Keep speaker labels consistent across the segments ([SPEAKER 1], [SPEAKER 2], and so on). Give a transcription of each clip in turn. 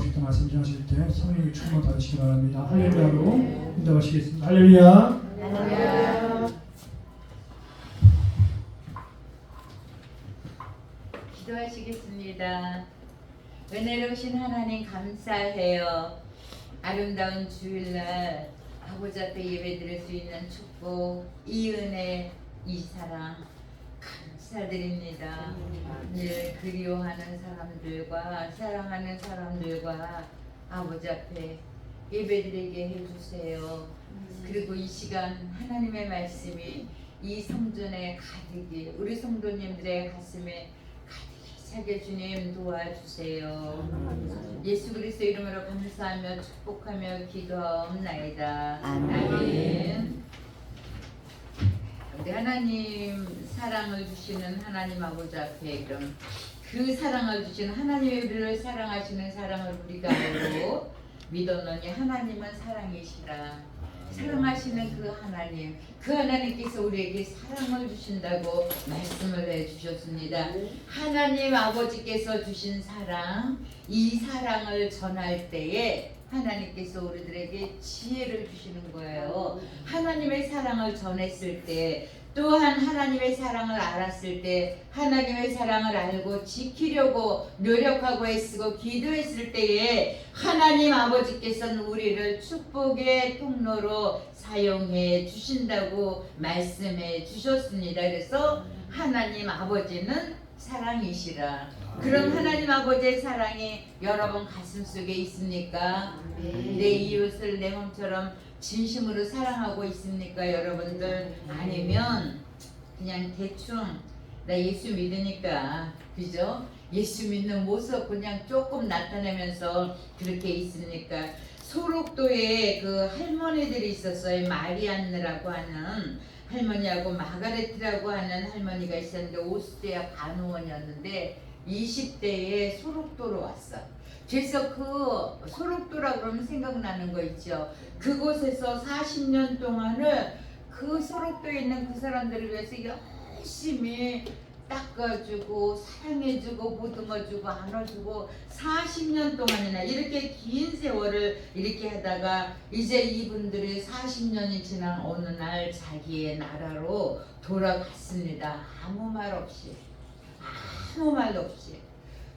[SPEAKER 1] 나오실 때 말씀 전하실 때 성령의 충만 받으시기 바랍니다. 할렐루야로 인도하시겠습니다. 할렐루야.
[SPEAKER 2] 할렐루야. 기도하시겠습니다. 은혜로우신 하나님 감사해요. 아름다운 주일날 아버지 앞에 예배드릴 수 있는 축복, 이 은혜, 이 사랑 감사드립니다. 늘 그리워하는 사람들과 사랑하는 사람들과 아버지 앞에 예배드리게 해주세요. 그리고 이 시간 하나님의 말씀이 이 성전에 가득히 우리 성도님들의 가슴에 가득히 차게 주님 도와주세요. 예수 그리스도 이름으로 감사하며 축복하며 기도하옵나이다. 아멘. 우리 하나님 사랑을 주시는 하나님 아버지 앞에 그럼 그 사랑을 주시는 하나님의 우리를 사랑하시는 사랑을 우리가 알고 믿었노니 하나님은 사랑이시라. 사랑하시는 그 하나님께서 우리에게 사랑을 주신다고 말씀을 해주셨습니다. 하나님 아버지께서 주신 사랑, 이 사랑을 전할 때에 하나님께서 우리들에게 지혜를 주시는 거예요. 하나님의 사랑을 전했을 때, 또한 하나님의 사랑을 알았을 때, 하나님의 사랑을 알고 지키려고 노력하고 애쓰고 기도했을 때에 하나님 아버지께서는 우리를 축복의 통로로 사용해 주신다고 말씀해 주셨습니다. 그래서 하나님 아버지는 사랑이시라. 그럼 하나님 아버지의 사랑이 여러분 가슴속에 있습니까? 내 이웃을 내 몸처럼 진심으로 사랑하고 있습니까 여러분들? 아니면 그냥 대충 나 예수 믿으니까, 그죠? 예수 믿는 모습 그냥 조금 나타내면서 그렇게 있습니까? 소록도에 그 할머니들이 있었어요. 마리안느라고 하는 할머니하고 마가레트라고 하는 할머니가 있었는데 오스트리아 간호원이었는데 20대에 소록도로 왔어. 그래서 그 소록도라 그러면 생각나는 거 있죠. 그곳에서 40년 동안을 그 소록도에 있는 그 사람들을 위해서 열심히 닦아주고 사랑해주고 보듬어주고 안아주고 40년 동안이나 이렇게 긴 세월을 이렇게 하다가 이제 이분들이 40년이 지난 어느 날 자기의 나라로 돌아갔습니다. 아무 말 없이, 아무 말 없이,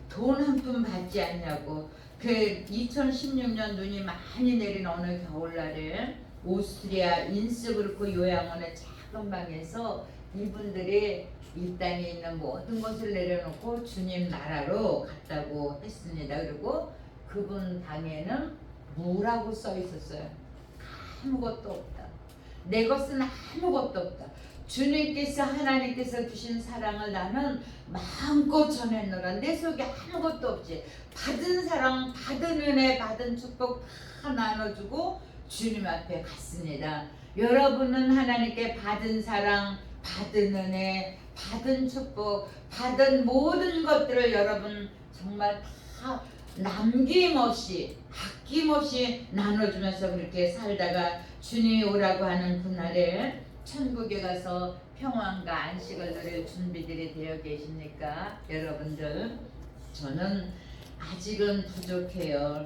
[SPEAKER 2] 돈 한 푼 받지 않냐고. 그 2016년 눈이 많이 내린 어느 겨울날에 오스트리아 인스부르크 요양원의 작은 방에서 이분들이 이 땅에 있는 모든 것을 내려놓고 주님 나라로 갔다고 했습니다. 그리고 그분 방에는 뭐라고 써 있었어요? 아무것도 없다. 내 것은 아무것도 없다. 주님께서 하나님께서 주신 사랑을 나는 마음껏 전했노라. 내 속에 아무것도 없지. 받은 사랑, 받은 은혜, 받은 축복 다 나눠주고 주님 앞에 갔습니다. 여러분은 하나님께 받은 사랑, 받은 은혜, 받은 축복, 받은 모든 것들을 여러분 정말 다 남김없이 아낌없이 나눠주면서 그렇게 살다가 주님이 오라고 하는 그날에 천국에 가서 평안과 안식을 누릴 준비들이 되어 계십니까? 여러분들, 저는 아직은 부족해요.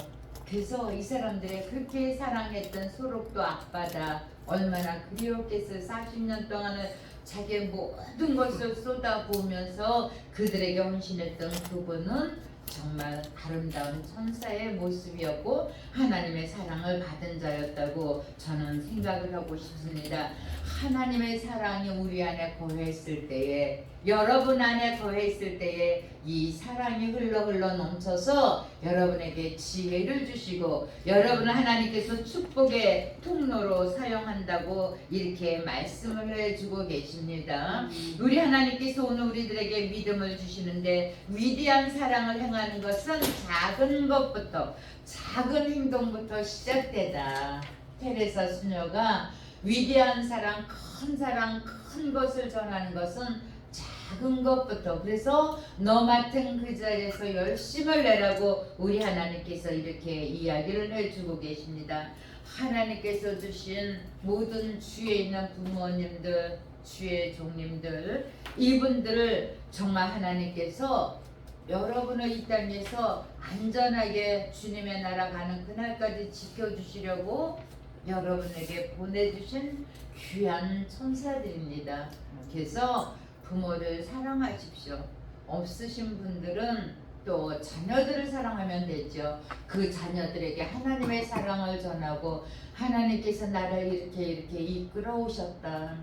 [SPEAKER 2] 그래서 이 사람들의 그렇게 사랑했던 소록도 앞바다 얼마나 그리웠겠어요. 40년 동안을 자기의 모든 것을 쏟아부으면서 그들에게 헌신했던 그분은 정말 아름다운 천사의 모습이었고 하나님의 사랑을 받은 자였다고 저는 생각을 하고 싶습니다. 하나님의 사랑이 우리 안에 거했을 때에, 여러분 안에 거했을 때에 이 사랑이 흘러 넘쳐서 여러분에게 지혜를 주시고 여러분을 하나님께서 축복의 통로로 사용한다고 이렇게 말씀을 해주고 계십니다. 우리 하나님께서 오늘 우리들에게 믿음을 주시는데 위대한 사랑을 행하는 것은 작은 것부터, 작은 행동부터 시작되다. 테레사 수녀가 위대한 사랑, 큰 것을 전하는 것은 작은 것부터, 그래서 너 맡은 그 자리에서 열심을 내라고 우리 하나님께서 이렇게 이야기를 해주고 계십니다. 하나님께서 주신 모든 주에 있는 부모님들, 주의 종님들, 이분들을 정말 하나님께서 여러분을 이 땅에서 안전하게 주님의 나라 가는 그날까지 지켜주시려고 여러분에게 보내주신 귀한 천사들입니다. 그래서 부모를 사랑하십시오. 없으신 분들은 또 자녀들을 사랑하면 되죠. 그 자녀들에게 하나님의 사랑을 전하고 하나님께서 나를 이렇게 이끌어 오셨다.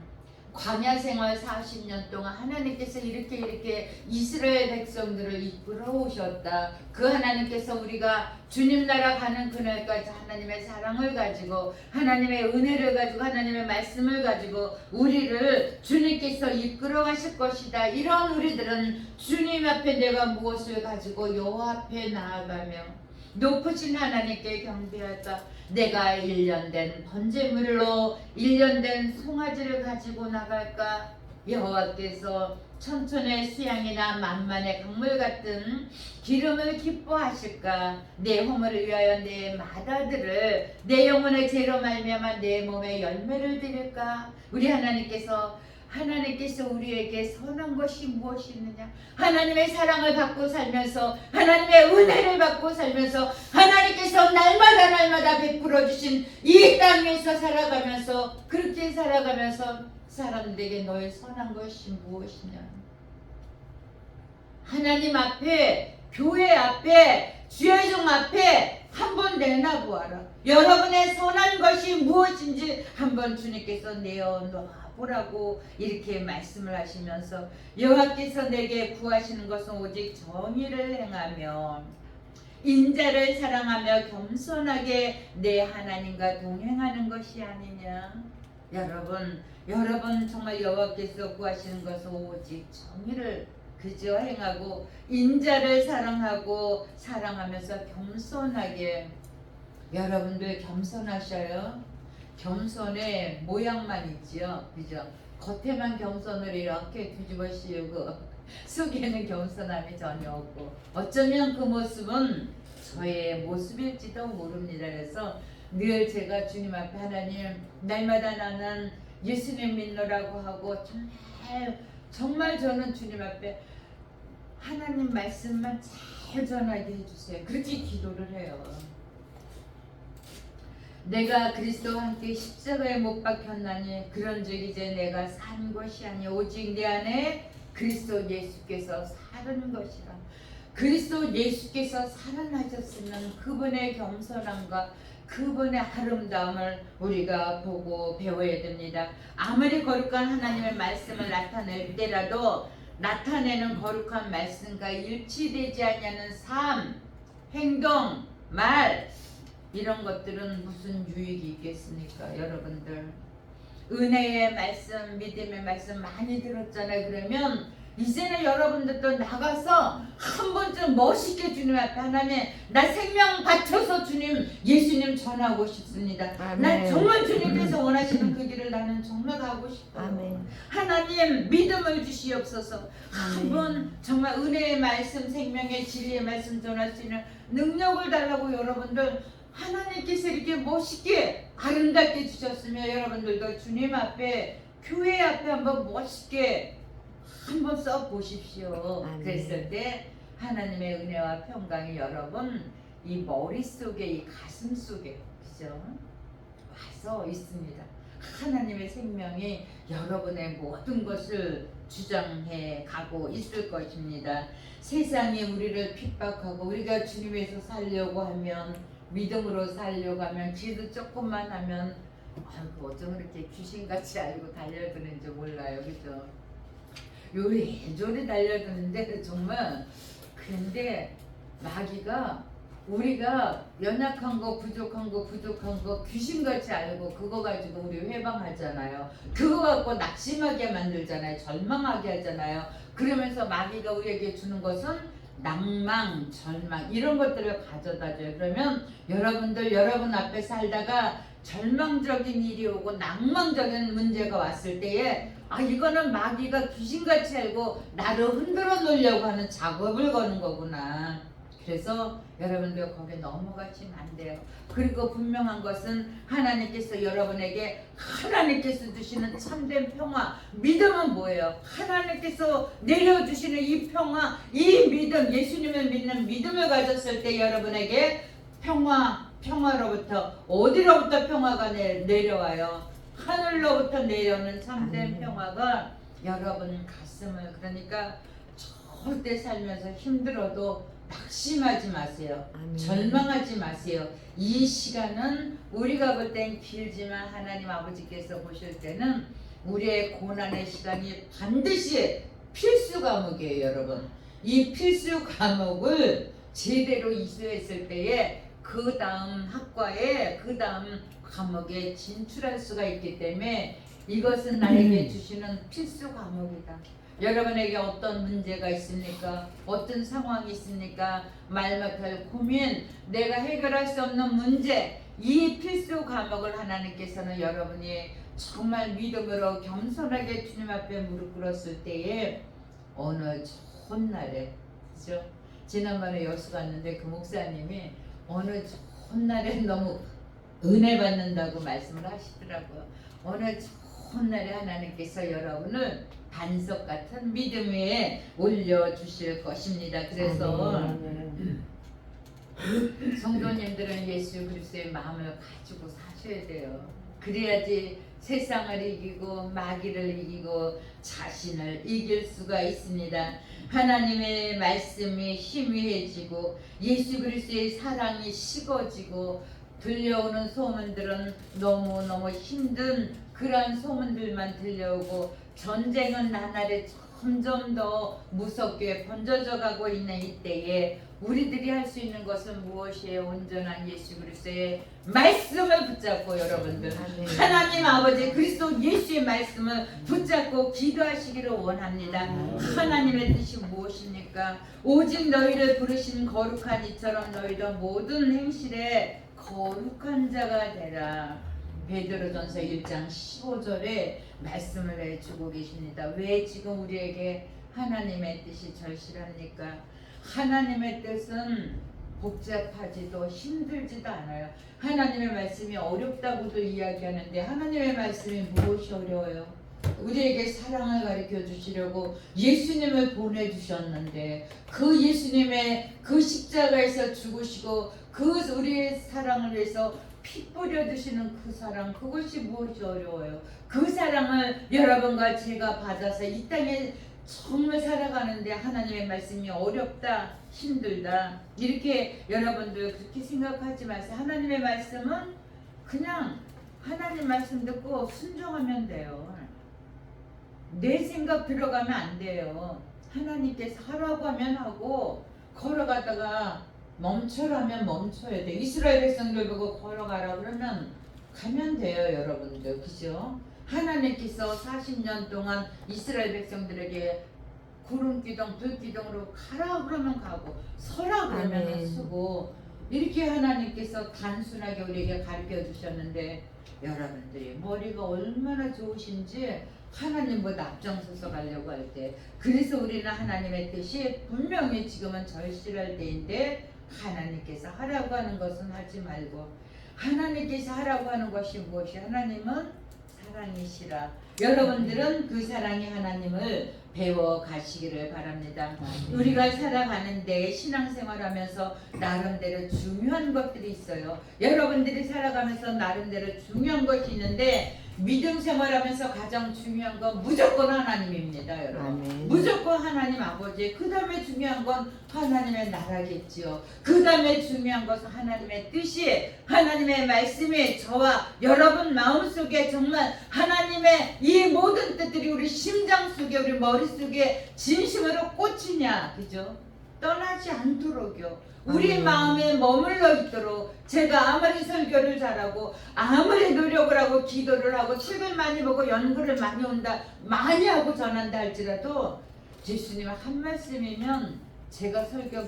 [SPEAKER 2] 광야 생활 40년 동안 하나님께서 이렇게 이스라엘 백성들을 이끌어 오셨다. 그 하나님께서 우리가 주님 나라 가는 그날까지 하나님의 사랑을 가지고 하나님의 은혜를 가지고 하나님의 말씀을 가지고 우리를 주님께서 이끌어 가실 것이다. 이런 우리들은 주님 앞에 내가 무엇을 가지고 여호와 앞에 나아가며 높으신 하나님께 경배할까? 내가 1년 된 번제물로 1년 된 송아지를 가지고 나갈까? 여호와께서 천천의 수양이나 만만의 강물 같은 기름을 기뻐하실까? 내 허물을 위하여 내 맏아들을 내 영혼의 죄로 말미암아 내 몸에 열매를 드릴까? 우리 하나님께서 우리에게 선한 것이 무엇이 있느냐? 하나님의 사랑을 받고 살면서 하나님의 은혜를 받고 살면서 하나님께서 날마다 베풀어 주신 이 땅에서 살아가면서 그렇게 살아가면서 사람들에게 너의 선한 것이 무엇이냐? 하나님 앞에 교회 앞에 주의 종 앞에 한번 내놔보아라. 여러분의 선한 것이 무엇인지 한번 주님께서 내어놓아 보라고 이렇게 말씀을 하시면서 여호와께서 내게 구하시는 것은 오직 정의를 행하며 인자를 사랑하며 겸손하게 내 하나님과 동행하는 것이 아니냐. 여러분 정말 여호와께서 구하시는 것은 오직 정의를 그저 행하고 인자를 사랑하면서 겸손하게. 여러분들 겸손하셔요. 겸손의 모양만 있지요, 그죠? 겉에만 겸손을 이렇게 뒤집어 씌우고 속에는 겸손함이 전혀 없고 어쩌면 그 모습은 저의 모습일지도 모릅니다. 그래서 늘 제가 주님 앞에 하나님 날마다 나는 예수님 믿노라고 하고 정말 저는 주님 앞에 하나님 말씀만 잘 전하게 해주세요. 그렇게 기도를 해요. 내가 그리스도와 함께 십자가에 못 박혔나니 그런즉 이제 내가 산 것이 아니 오직 내 안에 그리스도 예수께서 사는 것이라. 그리스도 예수께서 살아나셨으면 그분의 겸손함과 그분의 아름다움을 우리가 보고 배워야 됩니다. 아무리 거룩한 하나님의 말씀을 나타낼 때라도 나타내는 거룩한 말씀과 일치되지 않는 삶, 행동, 말 이런 것들은 무슨 유익이 있겠습니까? 여러분들 은혜의 말씀, 믿음의 말씀 많이 들었잖아요. 그러면 이제는 여러분들도 나가서 한 번쯤 멋있게 주님 앞에 하나님 나 생명 바쳐서 주님 예수님 전하고 싶습니다.
[SPEAKER 3] 아멘.
[SPEAKER 2] 난 정말 주님께서 원하시는 그 길을 나는 정말 가고 싶어요.
[SPEAKER 3] 아멘.
[SPEAKER 2] 하나님 믿음을 주시옵소서.
[SPEAKER 3] 아멘.
[SPEAKER 2] 한번 정말 은혜의 말씀, 생명의 진리의 말씀 전할 수 있는 능력을 달라고 여러분들 하나님께서 이렇게 멋있게 아름답게 주셨으면 여러분들도 주님 앞에 교회 앞에 한번 멋있게 한번 써 보십시오.
[SPEAKER 3] 아멘.
[SPEAKER 2] 그랬을 때 하나님의 은혜와 평강이 여러분 이 머릿속에 이 가슴 속에 그죠? 와서 있습니다. 하나님의 생명이 여러분의 모든 것을 주장해 가고 있을 것입니다. 세상이 우리를 핍박하고 우리가 주님에서 살려고 하면 믿음으로 살려고 하면 기도 조금만 하면 아이고 어쩜 그렇게 귀신같이 알고 달려드는지 몰라요. 그죠? 요래저래 달려드는데 정말 근데 마귀가 우리가 연약한 거 부족한 거 귀신같이 알고 그거 가지고 우리 회방하잖아요. 그거 갖고 낙심하게 만들잖아요. 절망하게 하잖아요. 그러면서 마귀가 우리에게 주는 것은 낭망, 절망 이런 것들을 가져다 줘요. 그러면 여러분들 여러분 앞에 살다가 절망적인 일이 오고 낭망적인 문제가 왔을 때에 아 이거는 마귀가 귀신같이 알고 나를 흔들어 놓으려고 하는 작업을 거는 거구나. 그래서 여러분들 거기에 넘어가시면 안 돼요. 그리고 분명한 것은 하나님께서 여러분에게 하나님께서 주시는 참된 평화, 믿음은 뭐예요? 하나님께서 내려주시는 이 평화, 이 믿음, 예수님을 믿는 믿음을 가졌을 때 여러분에게 평화로부터 어디로부터 평화가 내려와요? 하늘로부터 내려오는 참된 평화가 여러분 가슴을, 그러니까 절대 살면서 힘들어도 낙심하지 마세요.
[SPEAKER 3] 아멘.
[SPEAKER 2] 절망하지 마세요. 이 시간은 우리가 볼 땐 길지만 하나님 아버지께서 보실 때는 우리의 고난의 시간이 반드시 필수 과목이에요, 여러분. 이 필수 과목을 제대로 이수했을 때에 그 다음 학과에 그 다음 과목에 진출할 수가 있기 때문에 이것은 나에게 주시는 필수 과목이다. 여러분에게 어떤 문제가 있습니까? 어떤 상황이 있습니까? 말 못할 고민, 내가 해결할 수 없는 문제, 이 필수 과목을 하나님께서는 여러분이 정말 믿음으로 겸손하게 주님 앞에 무릎 꿇었을 때에 어느 좋은 날에, 그죠? 지난번에 여수 갔는데 그 목사님이 어느 좋은 날에 너무 은혜 받는다고 말씀을 하시더라고요. 어느 좋은 날에 하나님께서 여러분을 반석 같은 믿음 위에 올려주실 것입니다. 그래서 성도님들은 예수 그리스도의 마음을 가지고 사셔야 돼요. 그래야지 세상을 이기고 마귀를 이기고 자신을 이길 수가 있습니다. 하나님의 말씀이 희미해지고 예수 그리스도의 사랑이 식어지고 들려오는 소문들은 너무너무 힘든 그러한 소문들만 들려오고 전쟁은 나날이 점점 더 무섭게 번져져 가고 있는 이때에 우리들이 할 수 있는 것은 무엇이에요? 온전한 예수 그리스도의 말씀을 붙잡고 여러분들 하나님 아버지 그리스도 예수의 말씀을 붙잡고 기도하시기를 원합니다. 하나님의 뜻이 무엇입니까? 오직 너희를 부르신 거룩한 이처럼 너희도 모든 행실에 거룩한 자가 되라. 베드로전서 1장 15절에 말씀을 해주고 계십니다. 왜 지금 우리에게 하나님의 뜻이 절실합니까? 하나님의 뜻은 복잡하지도 힘들지도 않아요. 하나님의 말씀이 어렵다고도 이야기하는데 하나님의 말씀이 무엇이 어려워요? 우리에게 사랑을 가르쳐 주시려고 예수님을 보내주셨는데 그 예수님의 그 십자가에서 죽으시고 그 우리의 사랑을 위해서 피 뿌려 주시는 그 사랑, 그것이 무엇이 어려워요? 그 사랑을 여러분과 제가 받아서 이 땅에 정말 살아가는데 하나님의 말씀이 어렵다, 힘들다 이렇게 여러분들 그렇게 생각하지 마세요. 하나님의 말씀은 그냥 하나님 말씀 듣고 순종하면 돼요. 내 생각 들어가면 안 돼요. 하나님께서 하라고 하면 하고 걸어가다가 멈춰라면 멈춰야 돼. 이스라엘 백성들 보고 걸어가라 그러면 가면 돼요, 여러분들. 그죠? 하나님께서 40년 동안 이스라엘 백성들에게 구름 기둥, 불 기둥으로 가라 그러면 가고 서라 그러면 서고 이렇게 하나님께서 단순하게 우리에게 가르쳐 주셨는데 여러분들이 머리가 얼마나 좋으신지 하나님보다 앞장서서 가려고 할 때 그래서 우리는 하나님의 뜻이 분명히 지금은 절실할 때인데 하나님께서 하라고 하는 것은 하지 말고 하나님께서 하라고 하는 것이 무엇이 하나님은 사랑이시라. 여러분들은 그 사랑의 하나님을 배워 가시기를 바랍니다. 우리가 살아가는데 신앙생활하면서 나름대로 중요한 것들이 있어요. 여러분들이 살아가면서 나름대로 중요한 것이 있는데 믿음 생활하면서 가장 중요한 건 무조건 하나님입니다, 여러분.
[SPEAKER 3] 아멘.
[SPEAKER 2] 무조건 하나님 아버지. 그 다음에 중요한 건 하나님의 나라겠지요. 그 다음에 중요한 것은 하나님의 뜻이, 하나님의 말씀이 저와 여러분 마음속에 정말 하나님의 이 모든 뜻들이 우리 심장 속에 우리 머릿속에 진심으로 꽂히냐, 그죠? 떠나지 않도록요. 우리 마음에 머물러 있도록 제가 아무리 설교를 잘하고 아무리 노력을 하고 기도를 하고 책을 많이 보고 연구를 많이 하고 전한다 할지라도 예수님 한 말씀이면 제가 설교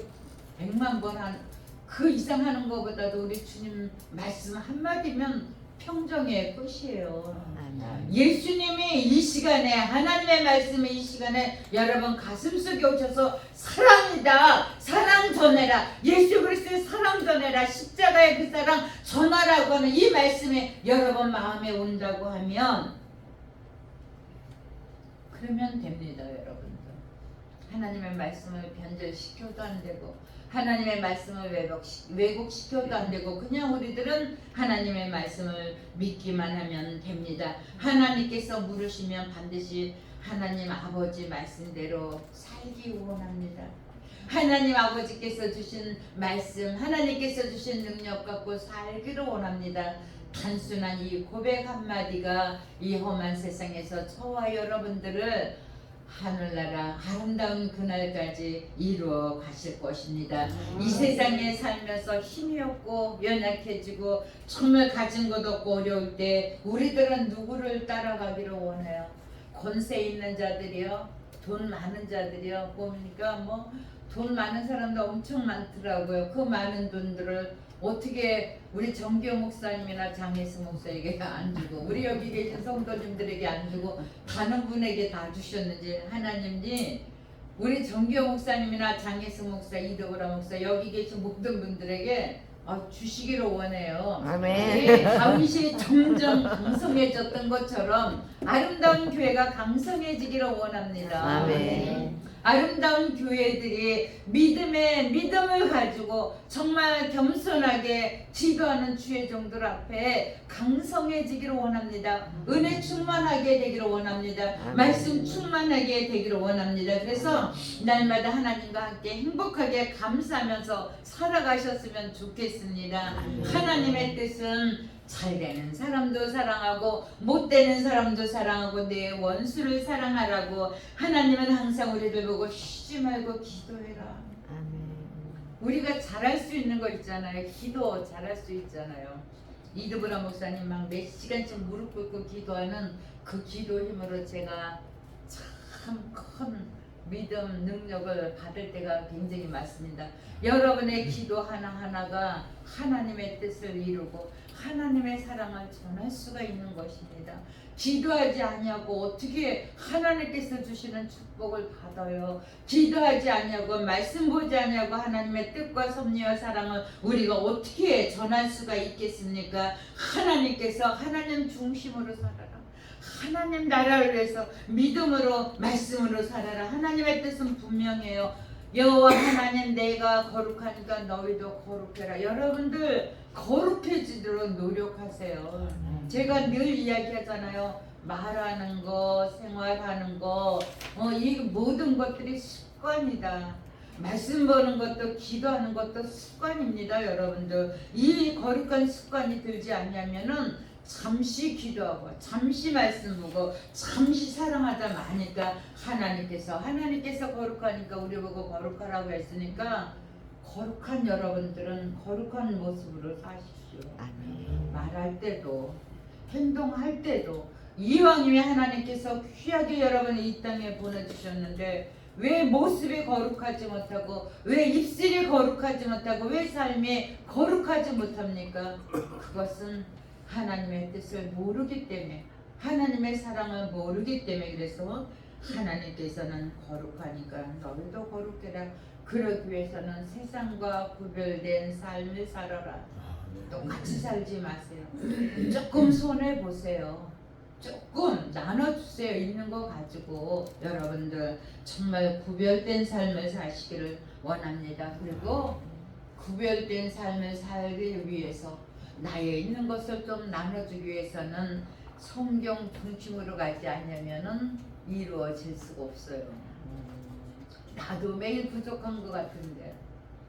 [SPEAKER 2] 100만 번 한 그 이상 하는 것보다도 우리 주님 말씀 한마디면 평정의 끝이에요.
[SPEAKER 3] 아멘.
[SPEAKER 2] 예수님이 이 시간에 하나님의 말씀이 이 시간에 여러분 가슴속에 오셔서 사랑이다, 사랑 전해라, 예수 그리스도의 사랑 전해라, 십자가의 그 사랑 전하라고 하는 이 말씀이 여러분 마음에 온다고 하면 그러면 됩니다. 여러분들 하나님의 말씀을 변절시켜도 안 되고 하나님의 말씀을 왜곡시켜도 안 되고 그냥 우리들은 하나님의 말씀을 믿기만 하면 됩니다. 하나님께서 물으시면 반드시 하나님 아버지 말씀대로 살기 원합니다. 하나님 아버지께서 주신 말씀, 하나님께서 주신 능력 갖고 살기를 원합니다. 단순한 이 고백 한마디가 이 험한 세상에서 저와 여러분들을 하늘나라 아름다운 그날까지 이루어 가실 것입니다. 이 세상에 살면서 힘이 없고 연약해지고 정말 가진 것 없고 어려울 때 우리들은 누구를 따라가기를 원해요? 권세 있는 자들이요? 돈 많은 자들이요? 보니까 뭐 돈 많은 사람도 엄청 많더라고요. 그 많은 돈들을 어떻게 우리 정기호 목사님이나 장혜수 목사에게 안 주고 우리 여기 계신 성도님들에게 안 주고 다른 분에게 다 주셨는지 하나님이 우리 정기호 목사님이나 장혜수 목사, 이도구라 목사 여기 계신 모든 분들에게 주시기를 원해요.
[SPEAKER 3] 아멘.
[SPEAKER 2] 다윗이 점점 강성해졌던 것처럼 아름다운 교회가 강성해지기를 원합니다.
[SPEAKER 3] 아멘.
[SPEAKER 2] 아름다운 교회들이 믿음을 가지고 정말 겸손하게 기도하는 주의 종들 앞에 강성해지기를 원합니다. 은혜 충만하게 되기를 원합니다.
[SPEAKER 3] 아멘.
[SPEAKER 2] 말씀 충만하게 되기를 원합니다. 그래서 날마다 하나님과 함께 행복하게 감사하면서 살아가셨으면 좋겠습니다. 하나님의 뜻은 잘 되는 사람도 사랑하고 못 되는 사람도 사랑하고 내 원수를 사랑하라고 하나님은 항상 우리들 보고 쉬지 말고 기도해라.
[SPEAKER 3] 아멘.
[SPEAKER 2] 우리가 잘할 수 있는 거 있잖아요. 기도 잘할 수 있잖아요. 이드브라 목사님 막 몇 시간씩 무릎 꿇고 기도하는 그 기도 힘으로 제가 참 큰 믿음 능력을 받을 때가 굉장히 많습니다. 여러분의 기도 하나하나가 하나님의 뜻을 이루고 하나님의 사랑을 전할 수가 있는 것입니다. 기도하지 아니하고 어떻게 하나님께서 주시는 축복을 받아요? 기도하지 아니하고 말씀 보지 아니하고 하나님의 뜻과 섭리와 사랑을 우리가 어떻게 전할 수가 있겠습니까? 하나님께서 하나님 중심으로 살아라. 하나님 나라를 위해서 믿음으로 말씀으로 살아라. 하나님의 뜻은 분명해요. 여호와 하나님 내가 거룩하니까 너희도 거룩해라. 여러분들 거룩해지도록 노력하세요. 제가 늘 이야기하잖아요. 말하는 거, 생활하는 거, 이 모든 것들이 습관이다. 말씀 보는 것도 기도하는 것도 습관입니다. 여러분들 이 거룩한 습관이 들지 않냐면은 잠시 기도하고 잠시 말씀 보고 잠시 사랑하다 마니까 하나님께서 거룩하니까 우리 보고 거룩하라고 했으니까 거룩한 여러분들은 거룩한 모습으로 사십시오.
[SPEAKER 3] 아멘.
[SPEAKER 2] 말할 때도 행동할 때도 이왕이면 하나님께서 귀하게 여러분을 이 땅에 보내주셨는데 왜 모습이 거룩하지 못하고 왜 입술이 거룩하지 못하고 왜 삶이 거룩하지 못합니까? 그것은 하나님의 뜻을 모르기 때문에 하나님의 사랑을 모르기 때문에 그래서 하나님께서는 거룩하니까 너희도 거룩해라. 그러기 위해서는 세상과 구별된 삶을 살아라. 똑같이 살지 마세요. 조금 손해 보세요. 조금 나눠주세요. 있는 거 가지고 여러분들 정말 구별된 삶을 사시기를 원합니다. 그리고 구별된 삶을 살기 위해서 나의 있는 것을 좀 나눠주기 위해서는 성경 중심으로 가지 않으면은 이루어질 수가 없어요. 나도 매일 부족한 것 같은데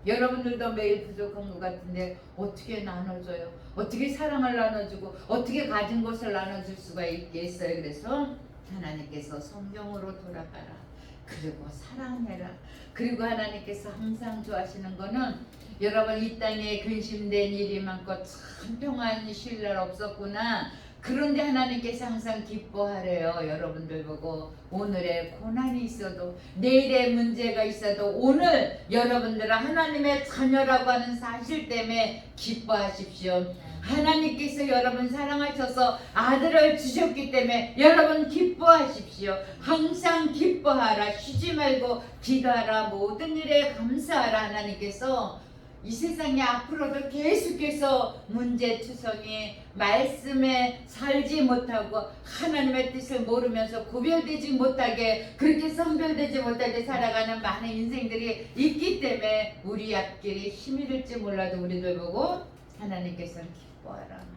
[SPEAKER 2] 여러분들도 매일 부족한 것 같은데 어떻게 나눠줘요? 어떻게 사랑을 나눠주고 어떻게 가진 것을 나눠줄 수가 있겠어요? 그래서 하나님께서 성경으로 돌아가라. 그리고 사랑해라. 그리고 하나님께서 항상 좋아하시는 거는 여러분 이 땅에 근심된 일이 많고 참 평안히 쉴 날 없었구나. 그런데 하나님께서 항상 기뻐하래요. 여러분들 보고 오늘의 고난이 있어도 내일의 문제가 있어도 오늘 여러분들은 하나님의 자녀라고 하는 사실 때문에 기뻐하십시오. 하나님께서 여러분 사랑하셔서 아들을 주셨기 때문에 여러분 기뻐하십시오. 항상 기뻐하라. 쉬지 말고 기도하라. 모든 일에 감사하라. 하나님께서 이 세상에 앞으로도 계속해서 문제투성이 말씀에 살지 못하고 하나님의 뜻을 모르면서 구별되지 못하게 그렇게 선별되지 못하게 살아가는 많은 인생들이 있기 때문에 우리 앞길이 힘이 들지 몰라도 우리들 보고 하나님께서는 기뻐하라.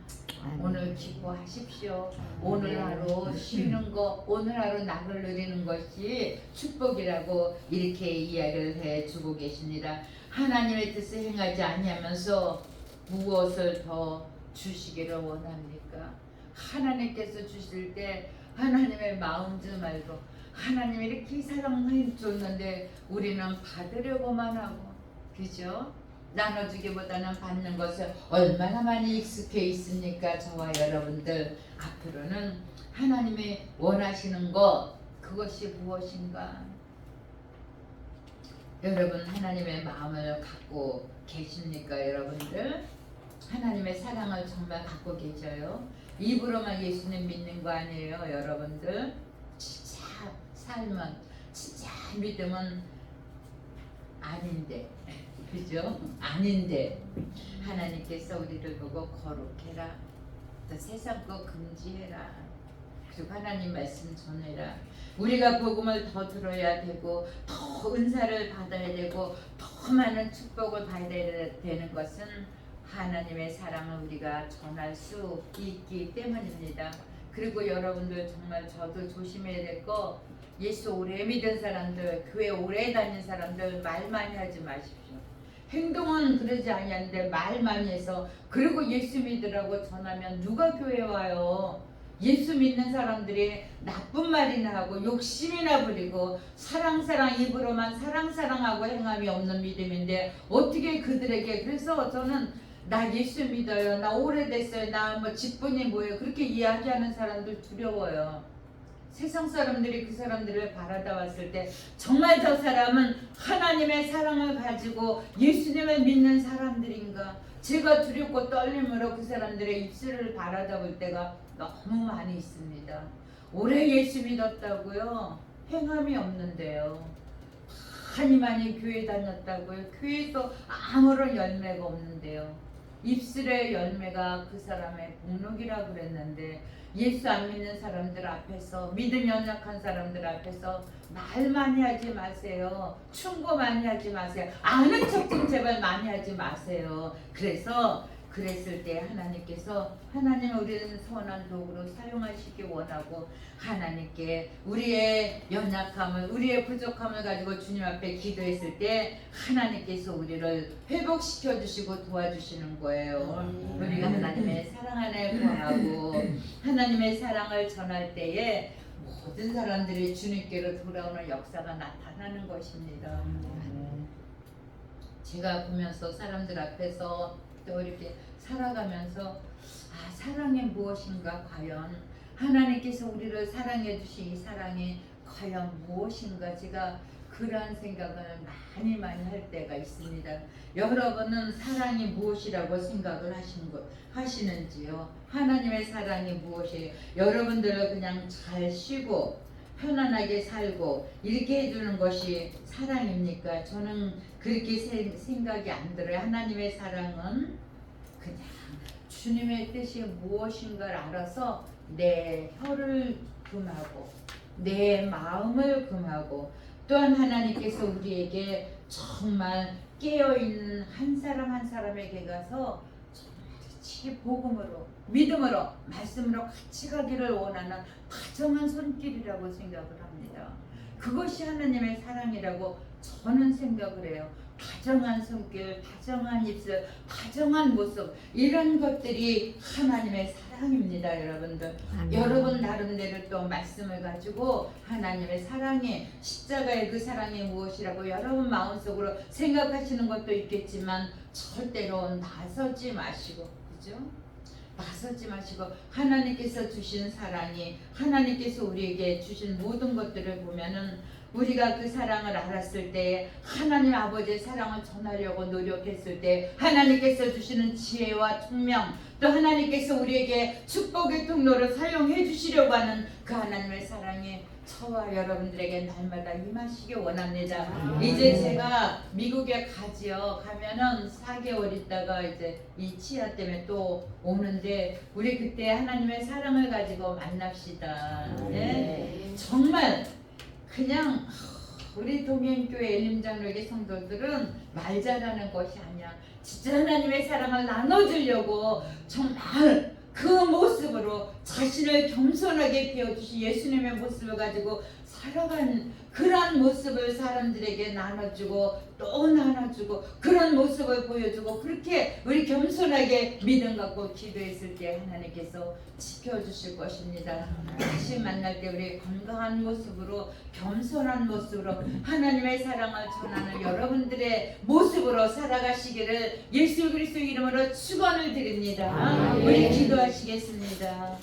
[SPEAKER 2] 오늘 기뻐하십시오. 오늘 하루 쉬는 거, 오늘 하루 낙을 누리는 것이 축복이라고 이렇게 이야기를 해주고 계십니다. 하나님의 뜻을 행하지 아니하면서 무엇을 더 주시기를 원합니까? 하나님께서 주실 때 하나님의 마음 좀 알고 하나님이 이렇게 사랑을 줬는데 우리는 받으려고만 하고, 그죠? 나눠주기보다는 받는 것을 얼마나 많이 익숙해 있습니까? 저와 여러분들 앞으로는 하나님이 원하시는 것, 그것이 무엇인가? 여러분 하나님의 마음을 갖고 계십니까? 여러분들 하나님의 사랑을 정말 갖고 계셔요? 입으로만 예수님 믿는 거 아니에요? 여러분들 진짜 삶은, 진짜 믿음은 아닌데, 그죠? 아닌데 하나님께서 우리를 보고 거룩해라, 또 세상 거 금지해라, 그리고 하나님 말씀 전해라. 우리가 복음을 더 들어야 되고 더 은사를 받아야 되고 더 많은 축복을 받아야 되는 것은 하나님의 사랑을 우리가 전할 수 있기 때문입니다. 그리고 여러분들 정말 저도 조심해야 될 거, 예수 오래 믿은 사람들, 교회 오래 다닌 사람들 말 많이 하지 마십시오. 행동은 그러지 아니한데 말 많이 해서 그리고 예수 믿으라고 전하면 누가 교회 와요? 예수 믿는 사람들이 나쁜 말이나 하고 욕심이나 부리고 사랑 입으로만 사랑하고 행함이 없는 믿음인데 어떻게 그들에게, 그래서 저는 나 예수 믿어요, 나 오래됐어요, 나 뭐 직분이 뭐예요, 그렇게 이야기하는 사람들 두려워요. 세상 사람들이 그 사람들을 바라다 왔을 때 정말 저 사람은 하나님의 사랑을 가지고 예수님을 믿는 사람들인가, 제가 두렵고 떨림으로 그 사람들의 입술을 바라다 볼 때가 너무 많이 있습니다. 오래 예수 믿었다고요? 행함이 없는데요. 많이 교회 다녔다고요? 교회에서 아무런 열매가 없는데요. 입술의 열매가 그 사람의 복록이라고 그랬는데 예수 안 믿는 사람들 앞에서, 믿음이 연약한 사람들 앞에서 말 많이 하지 마세요. 충고 많이 하지 마세요. 아는 척 좀 제발 많이 하지 마세요. 그랬을 때 하나님께서, 하나님은 우리는 선한 도구로 사용하시기 원하고 하나님께 우리의 연약함을, 우리의 부족함을 가지고 주님 앞에 기도했을 때 하나님께서 우리를 회복시켜 주시고 도와주시는 거예요. 우리가 하나님의 사랑 안에 거하고 하나님의 사랑을 전할 때에 모든 사람들이 주님께로 돌아오는 역사가 나타나는 것입니다. 제가 보면서 사람들 앞에서 또 이렇게 살아가면서 사랑이 무엇인가, 과연 하나님께서 우리를 사랑해 주신 이 사랑이 과연 무엇인가, 제가 그러한 생각을 많이 할 때가 있습니다. 여러분은 사랑이 무엇이라고 생각을 하시는지요? 하나님의 사랑이 무엇이에요? 여러분들은 그냥 잘 쉬고 편안하게 살고 이렇게 해주는 것이 사랑입니까? 저는 그렇게 생각이 안 들어요. 하나님의 사랑은 그냥 주님의 뜻이 무엇인가를 알아서 내 혀를 금하고 내 마음을 금하고, 또한 하나님께서 우리에게 정말 깨어있는 한 사람 한 사람에게 가서 같이 복음으로, 믿음으로, 말씀으로 같이 가기를 원하는 다정한 손길이라고 생각을 합니다. 그것이 하나님의 사랑이라고 저는 생각을 해요. 다정한 손길, 다정한 입술, 다정한 모습, 이런 것들이 하나님의 사랑입니다. 여러분들, 여러분 나름대로 또 말씀을 가지고 하나님의 사랑이, 십자가의 그 사랑이 무엇이라고 여러분 마음속으로 생각하시는 것도 있겠지만 절대로 나서지 마시고, 그죠? 나서지 마시고 하나님께서 주신 사랑이 하나님께서 우리에게 주신 모든 것들을 보면은 우리가 그 사랑을 알았을 때 하나님 아버지의 사랑을 전하려고 노력했을 때 하나님께서 주시는 지혜와 총명 또 하나님께서 우리에게 축복의 통로를 사용해 주시려고 하는 그 하나님의 사랑이 저와 여러분들에게 날마다 임하시기 원합니다. 이제 제가 미국에 가지요. 가면은 4개월 있다가 이제 이 치아 때문에 또 오는데 우리 그때 하나님의 사랑을 가지고 만납시다. 네? 정말 그냥 우리 동행교회 엘림장로에게 성도들은 말 잘하는 것이 아니야. 진짜 하나님의 사랑을 나눠주려고 정말 그 모습으로 자신을 겸손하게 비워주신 예수님의 모습을 가지고 살아간 그런 모습을 사람들에게 나눠주고 또 나눠주고 그런 모습을 보여주고 그렇게 우리 겸손하게 믿음 갖고 기도했을 때 하나님께서 지켜주실 것입니다. 다시 만날 때 우리 건강한 모습으로 겸손한 모습으로 하나님의 사랑을 전하는 여러분들의 모습으로 살아가시기를 예수 그리스도 이름으로 축원을 드립니다. 우리 기도하시겠습니다.